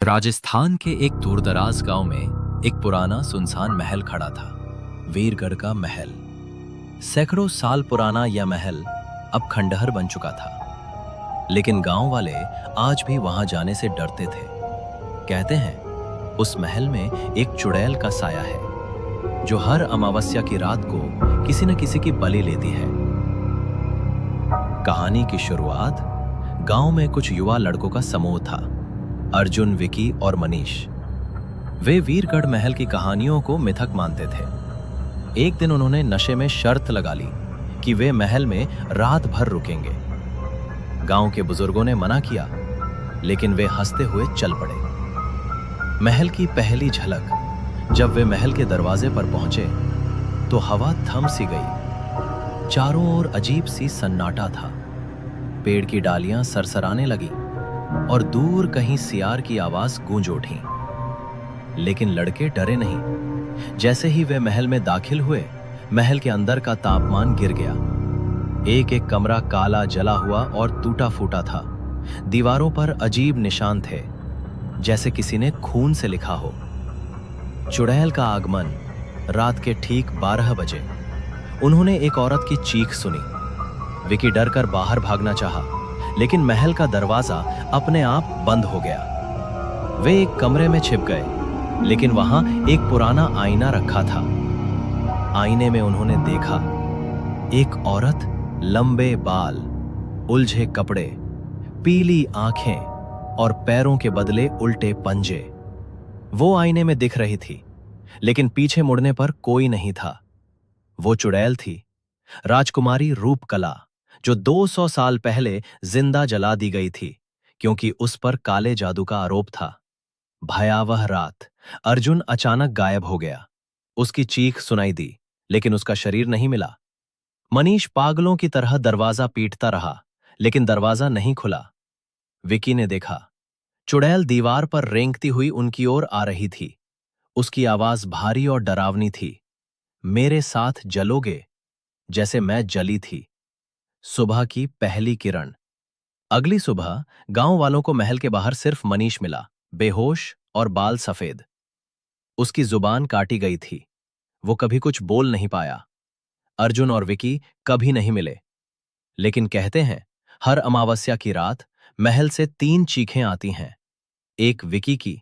राजस्थान के एक दूरदराज गांव में एक पुराना सुनसान महल खड़ा था। वीरगढ़ का महल। सैकड़ों साल पुराना यह महल अब खंडहर बन चुका था, लेकिन गांव वाले आज भी वहां जाने से डरते थे। कहते हैं उस महल में एक चुड़ैल का साया है जो हर अमावस्या की रात को किसी न किसी की बलि लेती है। कहानी की शुरुआत गांव में कुछ युवा लड़कों का समूह था, अर्जुन, विकी और मनीष। वे वीरगढ़ महल की कहानियों को मिथक मानते थे। एक दिन उन्होंने नशे में शर्त लगा ली कि वे महल में रात भर रुकेंगे। गांव के बुजुर्गों ने मना किया, लेकिन वे हंसते हुए चल पड़े। महल की पहली झलक जब वे महल के दरवाजे पर पहुंचे तो हवा थम सी गई। चारों ओर अजीब सी सन्नाटा था। पेड़ की डालियां सरसराने लगी और दूर कहीं सियार की आवाज गूंज उठी। लेकिन लड़के डरे नहीं। जैसे ही वे महल में दाखिल हुए, महल के अंदर का तापमान गिर गया। एक एक कमरा काला, जला हुआ और टूटा फूटा था। दीवारों पर अजीब निशान थे, जैसे किसी ने खून से लिखा हो। चुड़ैल का आगमन रात के ठीक 12 बजे। उन्होंने एक औरत की चीख सुनी। विकी डर कर बाहर भागना चाहा, लेकिन महल का दरवाजा अपने आप बंद हो गया। वे एक कमरे में छिप गए, लेकिन वहां एक पुराना आईना रखा था। आईने में उन्होंने देखा एक औरत, लंबे बाल, उलझे कपड़े, पीली आंखें और पैरों के बदले उल्टे पंजे। वो आईने में दिख रही थी, लेकिन पीछे मुड़ने पर कोई नहीं था। वो चुड़ैल थी, राजकुमारी रूपकला, जो 200 साल पहले जिंदा जला दी गई थी क्योंकि उस पर काले जादू का आरोप था। भयावह रात। अर्जुन अचानक गायब हो गया। उसकी चीख सुनाई दी, लेकिन उसका शरीर नहीं मिला। मनीष पागलों की तरह दरवाजा पीटता रहा, लेकिन दरवाजा नहीं खुला। विकी ने देखा, चुड़ैल दीवार पर रेंगती हुई उनकी ओर आ रही थी। उसकी आवाज भारी और डरावनी थी। मेरे साथ जलोगे, जैसे मैं जली थी। सुबह की पहली किरण। अगली सुबह गांव वालों को महल के बाहर सिर्फ मनीष मिला, बेहोश और बाल सफेद। उसकी जुबान काटी गई थी। वो कभी कुछ बोल नहीं पाया। अर्जुन और विकी कभी नहीं मिले, लेकिन कहते हैं हर अमावस्या की रात महल से 3 चीखें आती हैं। एक विकी की,